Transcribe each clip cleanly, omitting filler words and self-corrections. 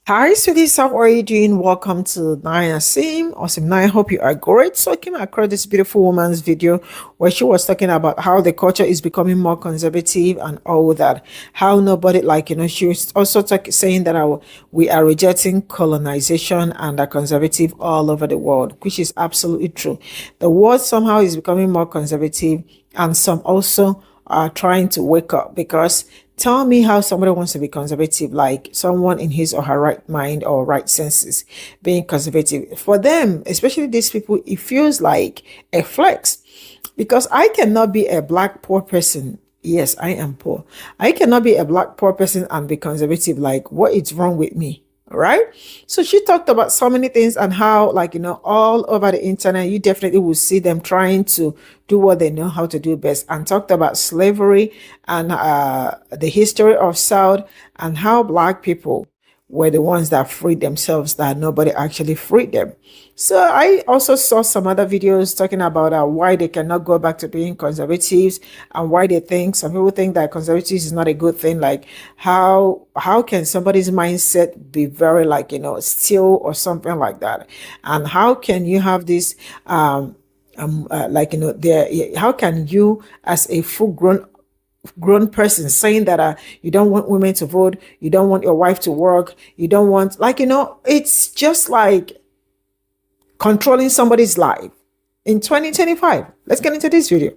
Hi, sweeties. How are you doing? Welcome to Naya Sim. Awesome. Naya, I hope you are great. So I came across this beautiful woman's video where she was talking about how the culture is becoming more conservative and all that. How nobody, she was also saying that we are rejecting colonization and are conservative all over the world, which is absolutely true. The world somehow is becoming more conservative, and some also are trying to wake up because tell me how somebody wants to be conservative, like someone in his or her right mind or right senses being conservative. For them, especially these people, it feels like a flex because I cannot be a black poor person. Yes, I am poor. I cannot be a black poor person and be conservative. Like, what is wrong with me? All right. So she talked about so many things and how, all over the internet, you definitely will see them trying to do what they know how to do best, and talked about slavery and the history of South and how black people were the ones that freed themselves, that nobody actually freed them. So I also saw some other videos talking about why they cannot go back to being conservatives and why they think some people think that conservatives is not a good thing. Like how can somebody's mindset be very still or something like that, and how can you have this there, how can you as a full grown person saying that you don't want women to vote, you don't want your wife to work, you don't want, it's just like controlling somebody's life in 2025. Let's get into this video.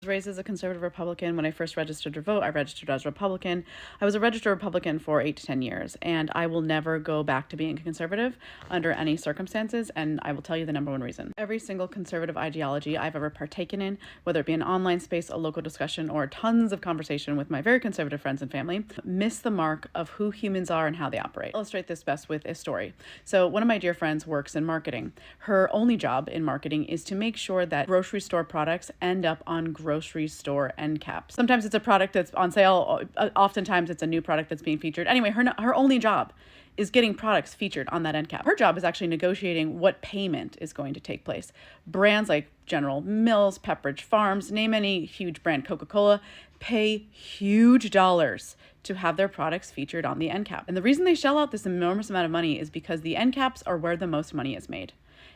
Raised as a conservative Republican. When I first registered to vote, I registered as a Republican. I was a registered Republican for 8 to 10 years, and I will never go back to being a conservative under any circumstances, and I will tell you the number one reason. Every single conservative ideology I've ever partaken in, whether it be an online space, a local discussion, or tons of conversation with my very conservative friends and family, miss the mark of who humans are and how they operate. I'll illustrate this best with a story. So one of my dear friends works in marketing. Her only job in marketing is to make sure that grocery store products end up on grocery store end caps. Sometimes it's a product that's on sale. Oftentimes it's a new product that's being featured. Anyway, her only job is getting products featured on that end cap. Her job is actually negotiating what payment is going to take place. Brands like General Mills, Pepperidge Farms, name any huge brand, Coca-Cola, pay huge dollars to have their products featured on the end cap. And the reason they shell out this enormous amount of money is because the end caps are where the most money is made.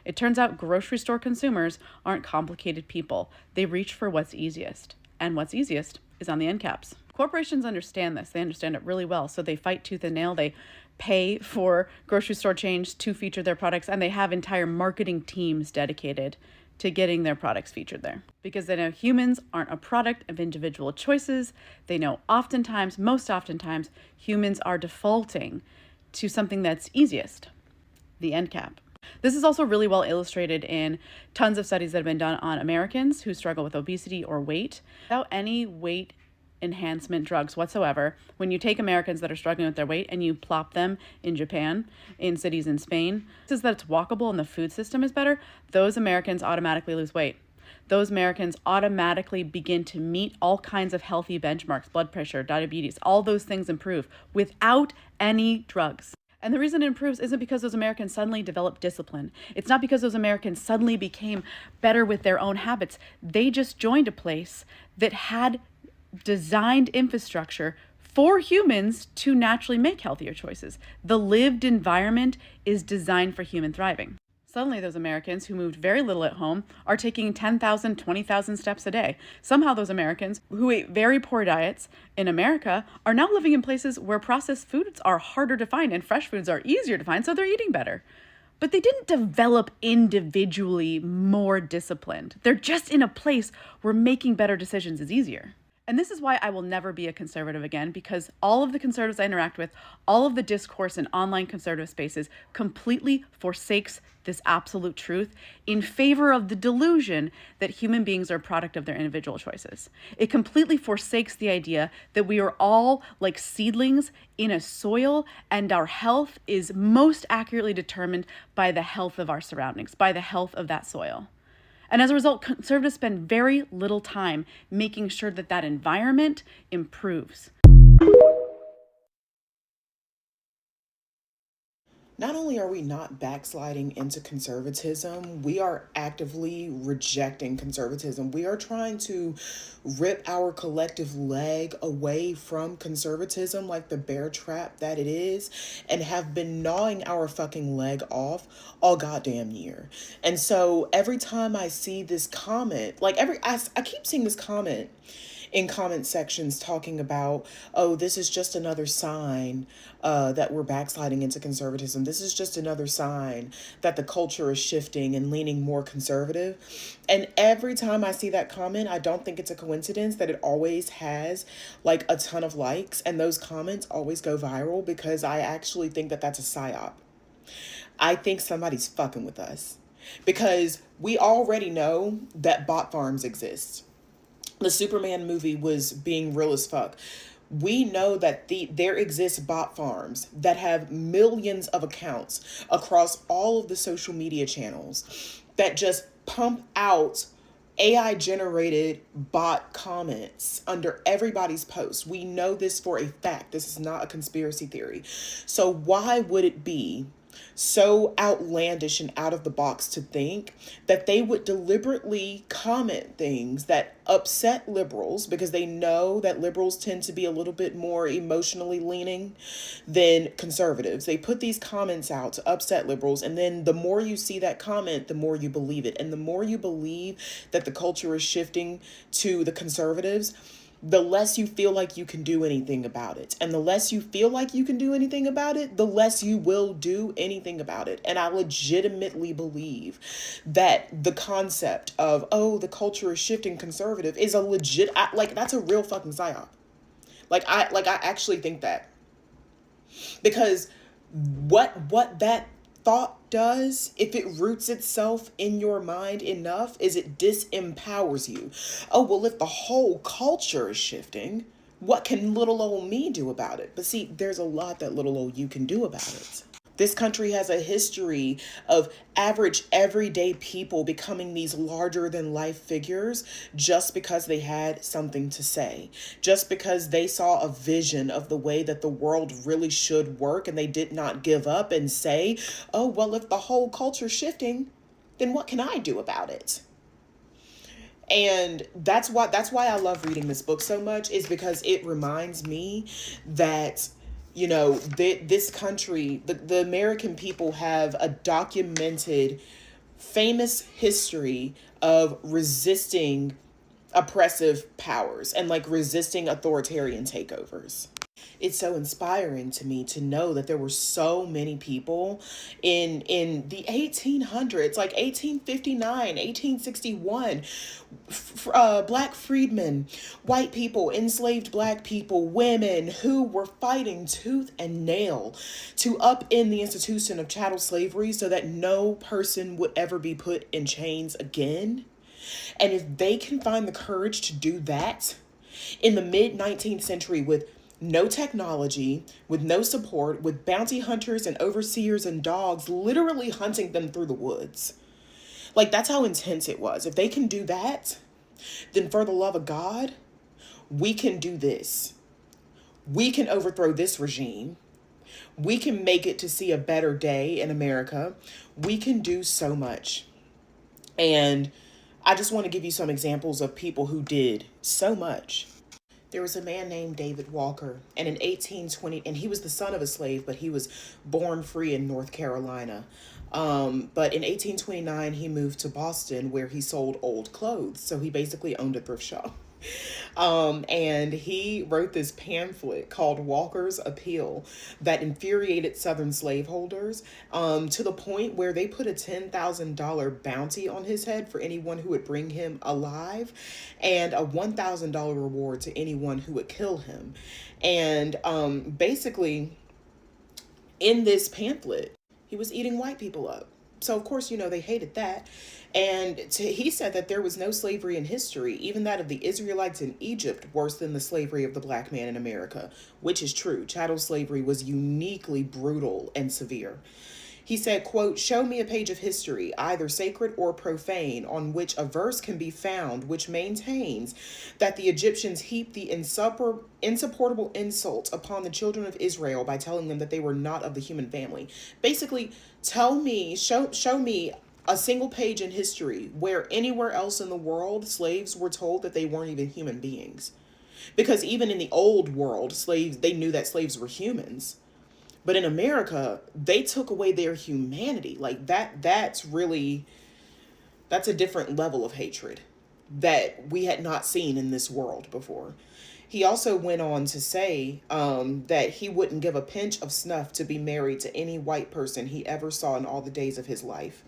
It turns out grocery store consumers aren't complicated people. They reach for what's easiest. And what's easiest is on the end caps. Corporations understand this. They understand it really well. So they fight tooth and nail. They pay for grocery store chains to feature their products, and they have entire marketing teams dedicated to getting their products featured there. Because they know humans aren't a product of individual choices. They know most oftentimes, humans are defaulting to something that's easiest, the end cap. This is also really well illustrated in tons of studies that have been done on Americans who struggle with obesity or weight. Without any weight enhancement drugs whatsoever, when you take Americans that are struggling with their weight and you plop them in Japan, in cities in Spain, is that it's walkable and the food system is better, those Americans automatically lose weight. Those Americans automatically begin to meet all kinds of healthy benchmarks, blood pressure, diabetes, all those things improve without any drugs. And the reason it improves isn't because those Americans suddenly developed discipline. It's not because those Americans suddenly became better with their own habits. They just joined a place that had designed infrastructure for humans to naturally make healthier choices. The lived environment is designed for human thriving. Suddenly, those Americans who moved very little at home are taking 10,000, 20,000 steps a day. Somehow those Americans who ate very poor diets in America are now living in places where processed foods are harder to find and fresh foods are easier to find, so they're eating better. But they didn't develop individually more disciplined. They're just in a place where making better decisions is easier. And this is why I will never be a conservative again, because all of the conservatives I interact with, all of the discourse in online conservative spaces completely forsakes this absolute truth in favor of the delusion that human beings are a product of their individual choices. It completely forsakes the idea that we are all like seedlings in a soil, and our health is most accurately determined by the health of our surroundings, by the health of that soil. And as a result, conservatives spend very little time making sure that that environment improves. Not only are we not backsliding into conservatism, we are actively rejecting conservatism. We are trying to rip our collective leg away from conservatism like the bear trap that it is, and have been gnawing our fucking leg off all goddamn year. And so every time I see this comment, like I keep seeing this comment in comment sections talking about, oh, this is just another sign that we're backsliding into conservatism. This is just another sign that the culture is shifting and leaning more conservative. And every time I see that comment, I don't think it's a coincidence that it always has like a ton of likes, and those comments always go viral, because I actually think that that's a psyop. I think somebody's fucking with us, because we already know that bot farms exist. The Superman movie was being real as fuck. We know that there exist bot farms that have millions of accounts across all of the social media channels that just pump out AI generated bot comments under everybody's post. We know this for a fact. This is not a conspiracy theory. So why would it be so outlandish and out of the box to think that they would deliberately comment things that upset liberals, because they know that liberals tend to be a little bit more emotionally leaning than conservatives? They put these comments out to upset liberals, and then the more you see that comment, the more you believe it. And the more you believe that the culture is shifting to the conservatives, the less you feel like you can do anything about it. And the less you feel like you can do anything about it, the less you will do anything about it. And I legitimately believe that the concept of, oh, the culture is shifting conservative is a legit, like, that's a real fucking psyop. I actually think that. Because what that thought does, if it roots itself in your mind enough, is it disempowers you. Oh, well, if the whole culture is shifting, what can little old me do about it? But see, there's a lot that little old you can do about it. This country has a history of average, everyday people becoming these larger than life figures just because they had something to say, just because they saw a vision of the way that the world really should work, and they did not give up and say, oh, well, if the whole culture's shifting, then what can I do about it? And that's why I love reading this book so much, is because it reminds me that, you know, this country, the American people, have a documented famous history of resisting oppressive powers and like resisting authoritarian takeovers. It's so inspiring to me to know that there were so many people in the 1800s, like 1859, 1861, black freedmen, white people, enslaved black people, women, who were fighting tooth and nail to upend the institution of chattel slavery so that no person would ever be put in chains again. And if they can find the courage to do that in the mid-19th century with no technology, with no support, with bounty hunters and overseers and dogs literally hunting them through the woods. Like, that's how intense it was. If they can do that, then for the love of God, we can do this. We can overthrow this regime. We can make it to see a better day in America. We can do so much. And I just want to give you some examples of people who did so much. There was a man named David Walker, and in 1820, and he was the son of a slave, but he was born free in North Carolina. But in 1829, he moved to Boston, where he sold old clothes. So he basically owned a thrift shop. And he wrote this pamphlet called Walker's Appeal that infuriated Southern slaveholders, to the point where they put a $10,000 bounty on his head for anyone who would bring him alive, and a $1,000 reward to anyone who would kill him. And basically, in this pamphlet, he was eating white people up. So, of course, you know, they hated that. And he said that there was no slavery in history, even that of the Israelites in Egypt, worse than the slavery of the black man in America, which is true. Chattel slavery was uniquely brutal and severe. He said, quote, "Show me a page of history, either sacred or profane, on which a verse can be found which maintains that the Egyptians heaped the insupportable insult upon the children of Israel by telling them that they were not of the human family." Basically, show me a single page in history where anywhere else in the world slaves were told that they weren't even human beings. Because even in the old world, they knew that slaves were humans. But in America, they took away their humanity. Like that's a different level of hatred that we had not seen in this world before. He also went on to say that he wouldn't give a pinch of snuff to be married to any white person he ever saw in all the days of his life.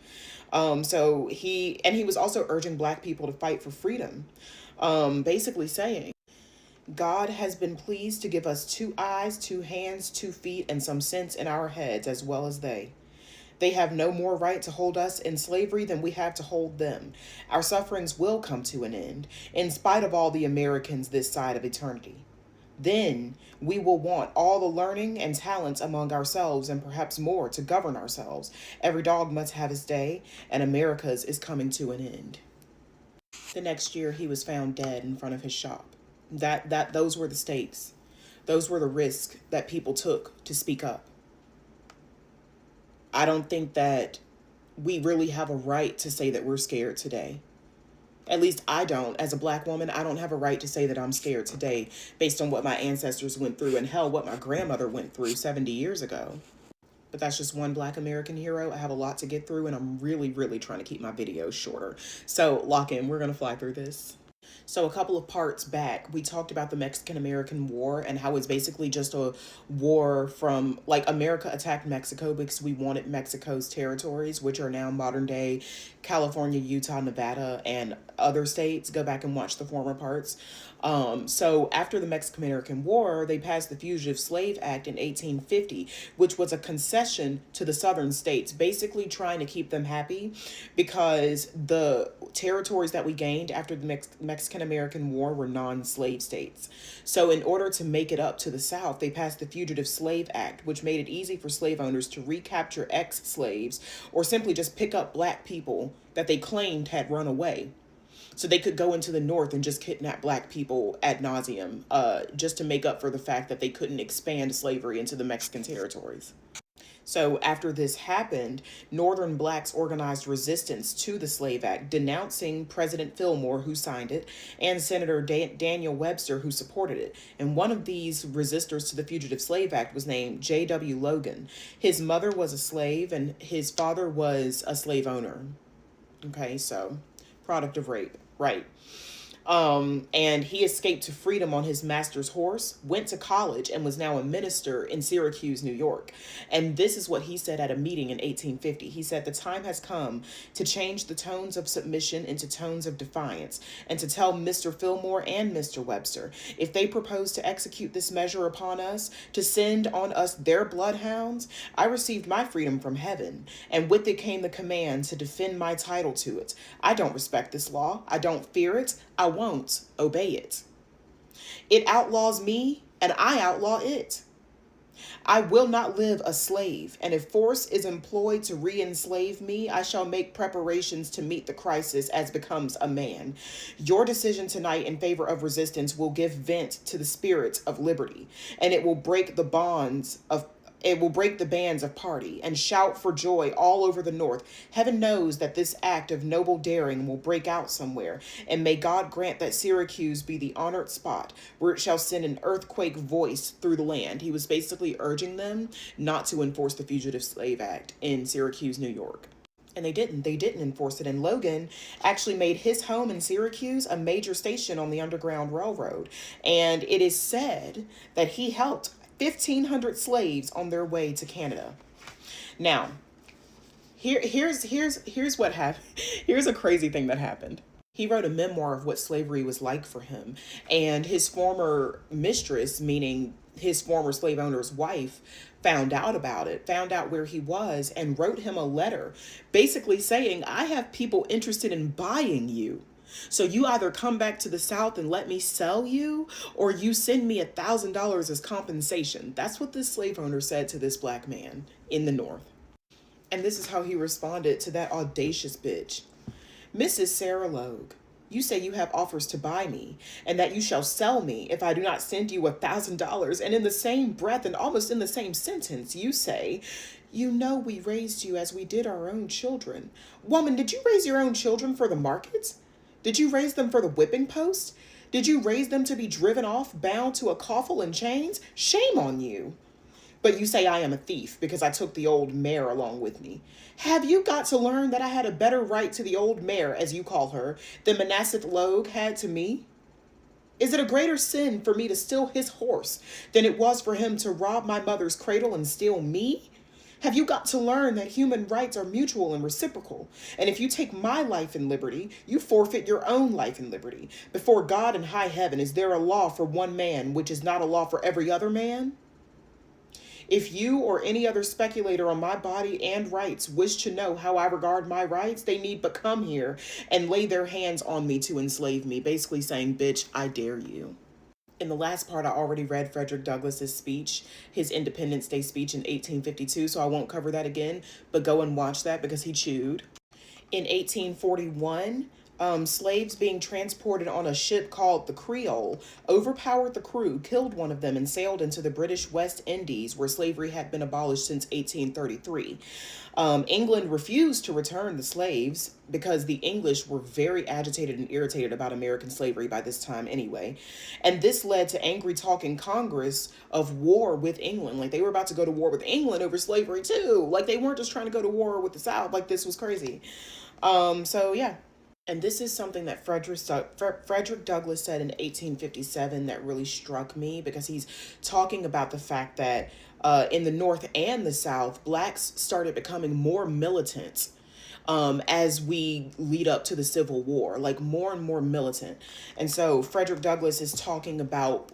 So he was also urging black people to fight for freedom, basically saying, "God has been pleased to give us 2 eyes, 2 hands, 2 feet, and some sense in our heads as well as they. They have no more right to hold us in slavery than we have to hold them. Our sufferings will come to an end, in spite of all the Americans this side of eternity. Then we will want all the learning and talents among ourselves and perhaps more to govern ourselves. Every dog must have his day, and America's is coming to an end." The next year, he was found dead in front of his shop. Those were the stakes. Those were the risks that people took to speak up. I don't think that we really have a right to say that we're scared today. At least I don't. As a black woman, I don't have a right to say that I'm scared today based on what my ancestors went through and hell, what my grandmother went through 70 years ago. But that's just one black American hero. I have a lot to get through and I'm really, really trying to keep my videos shorter. So lock in, we're going to fly through this. So a couple of parts back, we talked about the Mexican-American War and how it's basically just a war from, like, America attacked Mexico because we wanted Mexico's territories, which are now modern day California, Utah, Nevada, and other states. Go back and watch the former parts. So after the Mexican-American War, they passed the Fugitive Slave Act in 1850, which was a concession to the southern states, basically trying to keep them happy because the territories that we gained after the Mexican-American War were non-slave states. So in order to make it up to the South, they passed the Fugitive Slave Act, which made it easy for slave owners to recapture ex-slaves or simply just pick up black people that they claimed had run away. So they could go into the North and just kidnap black people ad nauseum, just to make up for the fact that they couldn't expand slavery into the Mexican territories. So after this happened, Northern blacks organized resistance to the Slave Act, denouncing President Fillmore, who signed it, and Senator Daniel Webster, who supported it. And one of these resistors to the Fugitive Slave Act was named J.W. Logan. His mother was a slave and his father was a slave owner. Okay, so product of rape, right? And he escaped to freedom on his master's horse, went to college, and was now a minister in Syracuse, New York. And this is what he said at a meeting in 1850. He said, "The time has come to change the tones of submission into tones of defiance, and to tell Mr. Fillmore and Mr. Webster, if they propose to execute this measure upon us, to send on us their bloodhounds, I received my freedom from heaven, and with it came the command to defend my title to it. I don't respect this law. I don't fear it. I won't obey it. It outlaws me, and I outlaw it. I will not live a slave, and if force is employed to re-enslave me, I shall make preparations to meet the crisis as becomes a man. Your decision tonight in favor of resistance will give vent to the spirit of liberty, and it will break the bands of party and shout for joy all over the North. Heaven knows that this act of noble daring will break out somewhere, and may God grant that Syracuse be the honored spot where it shall send an earthquake voice through the land." He was basically urging them not to enforce the Fugitive Slave Act in Syracuse, New York. And they didn't enforce it. And Logan actually made his home in Syracuse a major station on the Underground Railroad. And it is said that he helped 1,500 slaves on their way to Canada. Now, here's what happened. Here's a crazy thing that happened. He wrote a memoir of what slavery was like for him, and his former mistress, meaning his former slave owner's wife, found out about it, found out where he was, and wrote him a letter basically saying, "I have people interested in buying you. So you either come back to the South and let me sell you, or you send me $1,000 as compensation." That's what this slave owner said to this black man in the North. And this is how he responded to that audacious bitch. Mrs. Sarah Logue, you say you have offers to buy me, and that you shall sell me if I do not send you $1,000. And in the same breath and almost in the same sentence, you say, you know we raised you as we did our own children. Woman, did you raise your own children for the markets? Did you raise them for the whipping post? Did you raise them to be driven off, bound to a coffle and chains? Shame on you. But you say I am a thief because I took the old mare along with me. Have you got to learn that I had a better right to the old mare, as you call her, than Manasseh Logue had to me? Is it a greater sin for me to steal his horse than it was for him to rob my mother's cradle and steal me? Have you got to learn that human rights are mutual and reciprocal? And if you take my life and liberty, you forfeit your own life and liberty. Before God and high heaven, is there a law for one man which is not a law for every other man? If you or any other speculator on my body and rights wish to know how I regard my rights, they need but come here and lay their hands on me to enslave me, basically saying, bitch, I dare you. In the last part, I already read Frederick Douglass's speech, his Independence Day speech in 1852, so I won't cover that again, but go and watch that because he chewed. In 1841, slaves being transported on a ship called the Creole overpowered the crew, killed one of them, and sailed into the British West Indies, where slavery had been abolished since 1833. England refused to return the slaves because the English were very agitated and irritated about American slavery by this time anyway. And this led to angry talk in Congress of war with England. Like, they were about to go to war with England over slavery too. Like, they weren't just trying to go to war with the South. Like, this was crazy. So yeah. And this is something that Frederick Douglass said in 1857 that really struck me, because he's talking about the fact that in the North and the South, blacks started becoming more militant as we lead up to the Civil War, like more and more militant. And so Frederick Douglass is talking about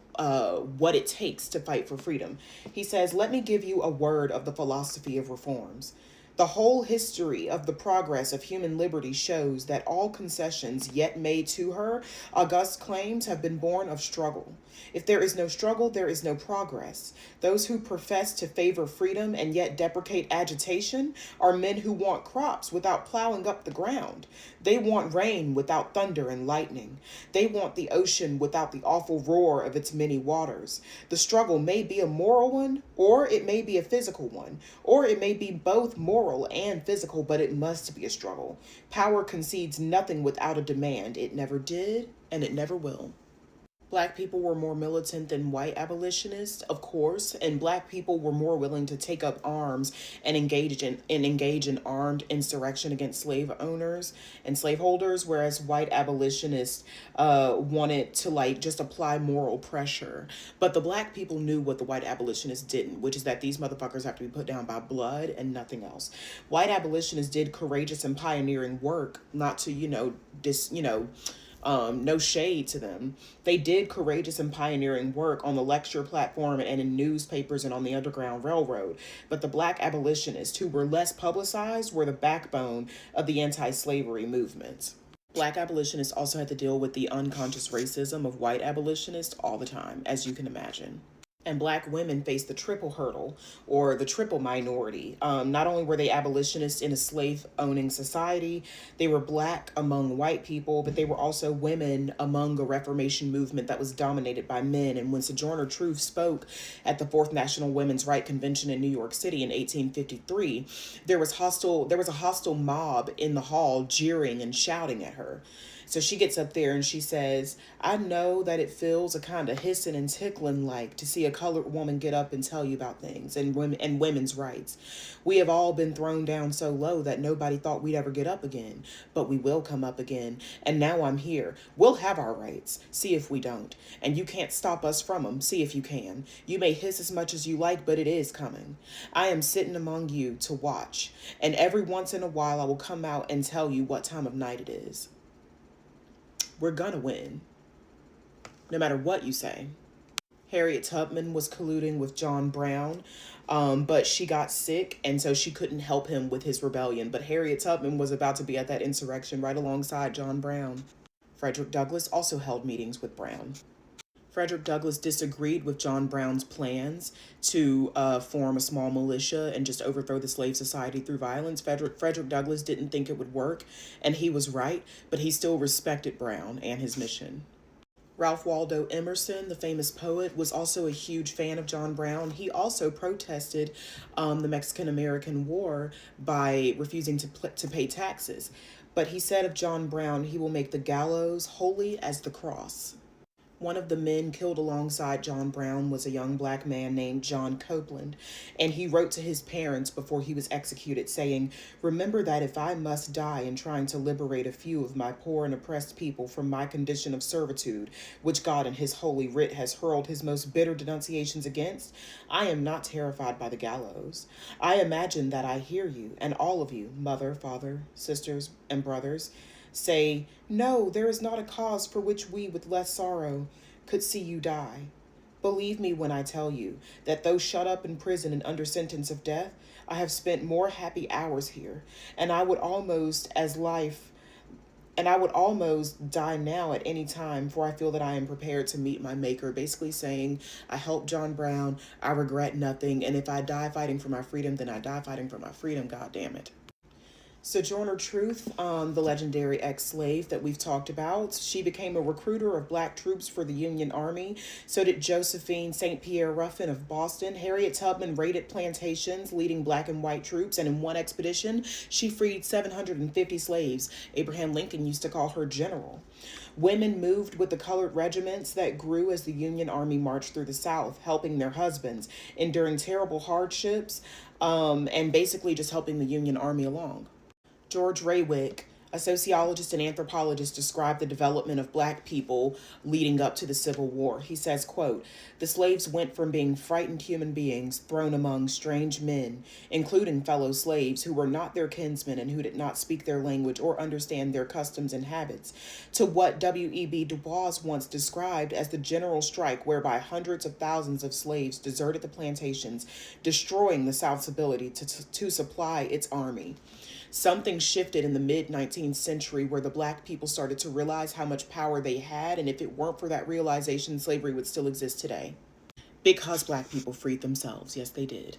what it takes to fight for freedom. He says, let me give you a word of the philosophy of reforms. The whole history of the progress of human liberty shows that all concessions yet made to her august claims have been born of struggle. If there is no struggle, there is no progress. Those who profess to favor freedom and yet deprecate agitation are men who want crops without plowing up the ground. They want rain without thunder and lightning. They want the ocean without the awful roar of its many waters. The struggle may be a moral one, or it may be a physical one, or it may be both moral and physical, but it must be a struggle. Power concedes nothing without a demand. It never did, and it never will. Black people were more militant than white abolitionists, of course, and black people were more willing to take up arms and engage in armed insurrection against slave owners and slaveholders, whereas white abolitionists wanted to just apply moral pressure. But the black people knew what the white abolitionists didn't, which is that these motherfuckers have to be put down by blood and nothing else. White abolitionists did courageous and pioneering work, not to, no shade to them. They did courageous and pioneering work on the lecture platform and in newspapers and on the Underground Railroad. But the black abolitionists, who were less publicized, were the backbone of the anti-slavery movement. Black abolitionists also had to deal with the unconscious racism of white abolitionists all the time, as you can imagine. And black women faced the triple hurdle, or the triple minority. Not only were they abolitionists in a slave-owning society, they were black among white people, but they were also women among a Reformation movement that was dominated by men. And when Sojourner Truth spoke at the Fourth National Women's Rights Convention in New York City in 1853, there was a hostile mob in the hall jeering and shouting at her. So she gets up there and she says, I know that it feels a kind of hissing and tickling like to see a colored woman get up and tell you about things and women's rights. We have all been thrown down so low that nobody thought we'd ever get up again, but we will come up again. And now I'm here. We'll have our rights. See if we don't. And you can't stop us from them. See if you can. You may hiss as much as you like, but it is coming. I am sitting among you to watch. And every once in a while I will come out and tell you what time of night it is. We're gonna win, no matter what you say. Harriet Tubman was colluding with John Brown, but she got sick, and so she couldn't help him with his rebellion. But Harriet Tubman was about to be at that insurrection right alongside John Brown. Frederick Douglass also held meetings with Brown. Frederick Douglass disagreed with John Brown's plans to form a small militia and just overthrow the slave society through violence. Frederick Douglass didn't think it would work, and he was right, but he still respected Brown and his mission. Ralph Waldo Emerson, the famous poet, was also a huge fan of John Brown. He also protested the Mexican-American War by refusing to pay taxes. But he said of John Brown, he will make the gallows holy as the cross. One of the men killed alongside John Brown was a young black man named John Copeland, and he wrote to his parents before he was executed saying, "Remember that if I must die in trying to liberate a few of my poor and oppressed people from my condition of servitude, which God in his holy writ has hurled his most bitter denunciations against, I am not terrified by the gallows. I imagine that I hear you, and all of you, mother, father, sisters, and brothers, say, no, there is not a cause for which we with less sorrow could see you die. Believe me when I tell you that though shut up in prison and under sentence of death, I have spent more happy hours here, and I would almost die now at any time, for I feel that I am prepared to meet my maker." Basically saying, I helped John Brown, I regret nothing, and if I die fighting for my freedom, then I die fighting for my freedom, God damn it. Sojourner Truth, the legendary ex-slave that we've talked about, she became a recruiter of black troops for the Union Army. So did Josephine St. Pierre Ruffin of Boston. Harriet Tubman raided plantations, leading black and white troops, and in one expedition, she freed 750 slaves. Abraham Lincoln used to call her general. Women moved with the colored regiments that grew as the Union Army marched through the South, helping their husbands, enduring terrible hardships, and basically just helping the Union Army along. George Raywick, a sociologist and anthropologist, described the development of black people leading up to the Civil War. He says, quote, "The slaves went from being frightened human beings thrown among strange men, including fellow slaves who were not their kinsmen and who did not speak their language or understand their customs and habits, to what W.E.B. Du Bois once described as the general strike whereby hundreds of thousands of slaves deserted the plantations, destroying the South's ability to supply its army. Something shifted in the mid-19th century where the black people started to realize how much power they had, and if it weren't for that realization, slavery would still exist today. Because black people freed themselves. Yes, they did.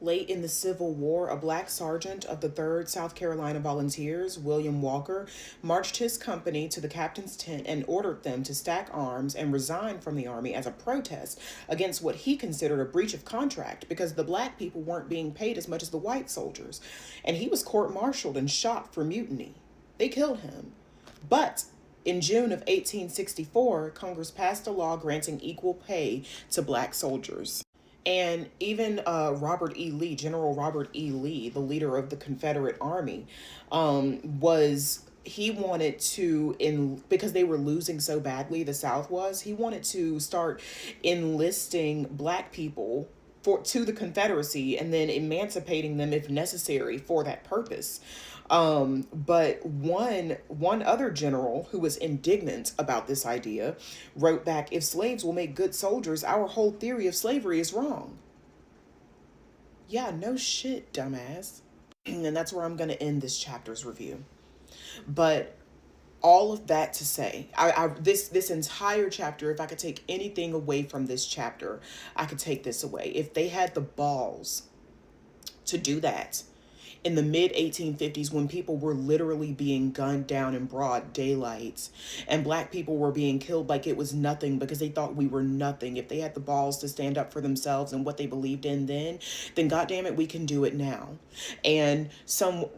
Late in the Civil War, a black sergeant of the 3rd South Carolina Volunteers, William Walker, marched his company to the captain's tent and ordered them to stack arms and resign from the army as a protest against what he considered a breach of contract because the black people weren't being paid as much as the white soldiers. And he was court-martialed and shot for mutiny. They killed him. But in June of 1864, Congress passed a law granting equal pay to black soldiers. And even General Robert E. Lee, the leader of the Confederate Army, he wanted to, because they were losing so badly, the South was, he wanted to start enlisting black people to the Confederacy and then emancipating them if necessary for that purpose. But one other general who was indignant about this idea wrote back, "If slaves will make good soldiers, our whole theory of slavery is wrong." Yeah, no shit, dumbass. And that's where I'm going to end this chapter's review. But all of that to say, this entire chapter, if I could take anything away from this chapter, I could take this away. If they had the balls to do that in the mid-1850s, when people were literally being gunned down in broad daylight and black people were being killed like it was nothing because they thought we were nothing. If they had the balls to stand up for themselves and what they believed in then goddamn it, we can do it now. And some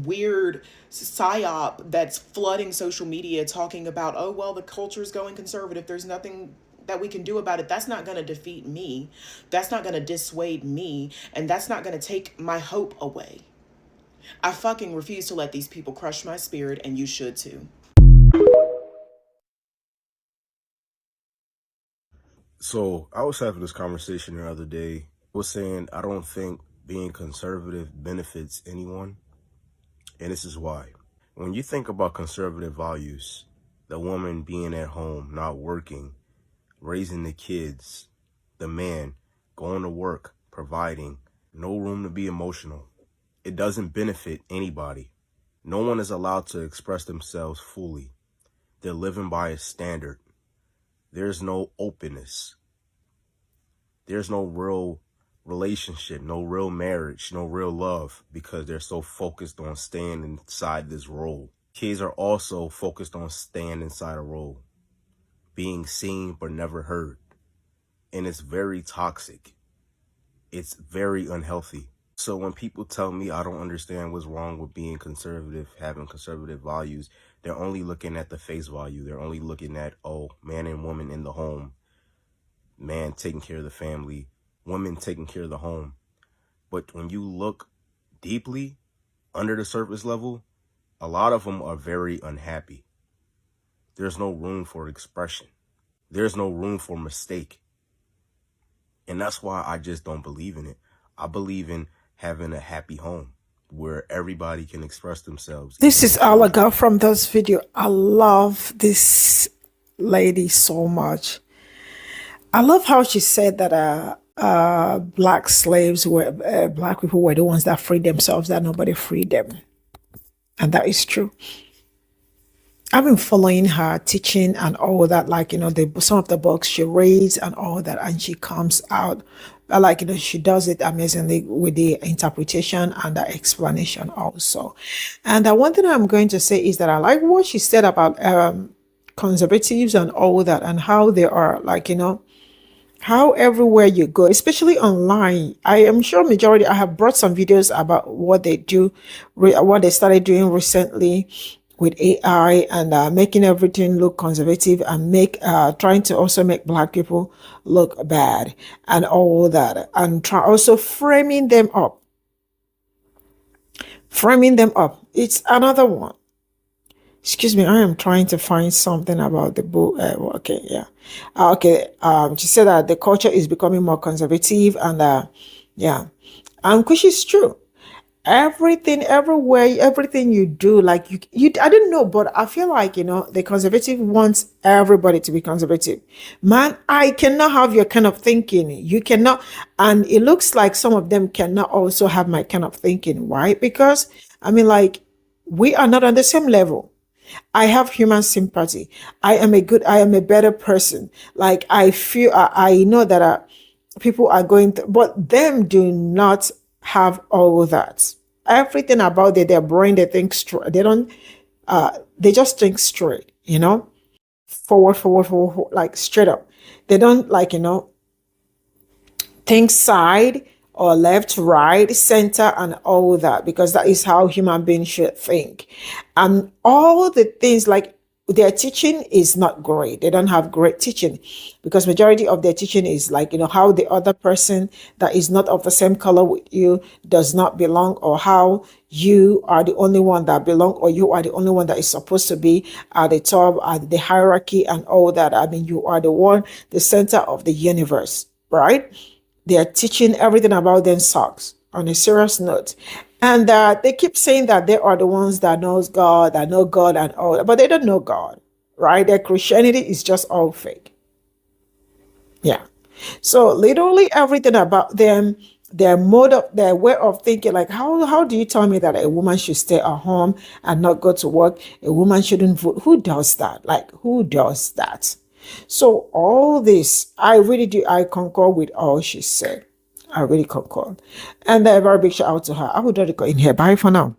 weird psyop that's flooding social media talking about, oh, well, the culture is going conservative, there's nothing that we can do about it, that's not going to defeat me. That's not going to dissuade me. And that's not going to take my hope away. I fucking refuse to let these people crush my spirit, and you should too. So I was having this conversation the other day. I was saying I don't think being conservative benefits anyone. And this is why. When you think about conservative values, the woman being at home, not working, raising the kids, the man going to work, providing, no room to be emotional. It doesn't benefit anybody. No one is allowed to express themselves fully. They're living by a standard. there's no openness. There's no real relationship, no real marriage, no real love, because they're so focused on staying inside this role. Kids are also focused on staying inside a role, being seen but never heard. And it's very toxic. It's very unhealthy. So when people tell me I don't understand what's wrong with being conservative, having conservative values, they're only looking at the face value. They're only looking at, oh, man and woman in the home, man taking care of the family, woman taking care of the home. But when you look deeply under the surface level, a lot of them are very unhappy. There's no room for expression. There's no room for mistake. And that's why I just don't believe in it. I believe in having a happy home where everybody can express themselves. This is Alaga from this video. I love this lady so much. I love how she said that black slaves were, black people were the ones that freed themselves, that nobody freed them. And that is true. I've been following her teaching and all that, like, some of the books she reads and all that, and she comes out, like, she does it amazingly with the interpretation and the explanation also. And one thing I'm going to say is that I like what she said about conservatives and all that, and how they are, like, how everywhere you go, especially online, I am sure majority, I have brought some videos about what they do, what they started doing recently with AI, and making everything look conservative, and trying to also make black people look bad and all that, and also framing them up. It's another one. Excuse me, I am trying to find something about the book. Okay, yeah. Okay, she said that the culture is becoming more conservative, and yeah, which is true. Everything, everywhere, everything you do, like you I don't know, but I feel like, the conservative wants everybody to be conservative. Man, I cannot have your kind of thinking. You cannot, and it looks like some of them cannot also have my kind of thinking. Why? Because, like, we are not on the same level. I have human sympathy. I am a better person. Like, I feel, I know that people are going through, but them do not have all that. Everything about their brain, they think straight. They don't, they just think straight, forward, like straight up. They don't, like, think side or left, right, center, and all that, because that is how human beings should think. And all the things, like, their teaching is not great. They don't have great teaching, because majority of their teaching is like, how the other person that is not of the same color with you does not belong, or how you are the only one that belong, or you are the only one that is supposed to be at the top, at the hierarchy and all that. You are the center of the universe, right? They are teaching everything about them sucks, on a serious note. And they keep saying that they are the ones that knows God, that know God and all, but they don't know God, right? Their Christianity is just all fake. Yeah. So literally everything about them, their way of thinking, like, how do you tell me that a woman should stay at home and not go to work? A woman shouldn't vote. Who does that? Like, who does that? So all this, I concur with all she said. I really concur. And a very big shout out to her. I would rather go in here. Bye for now.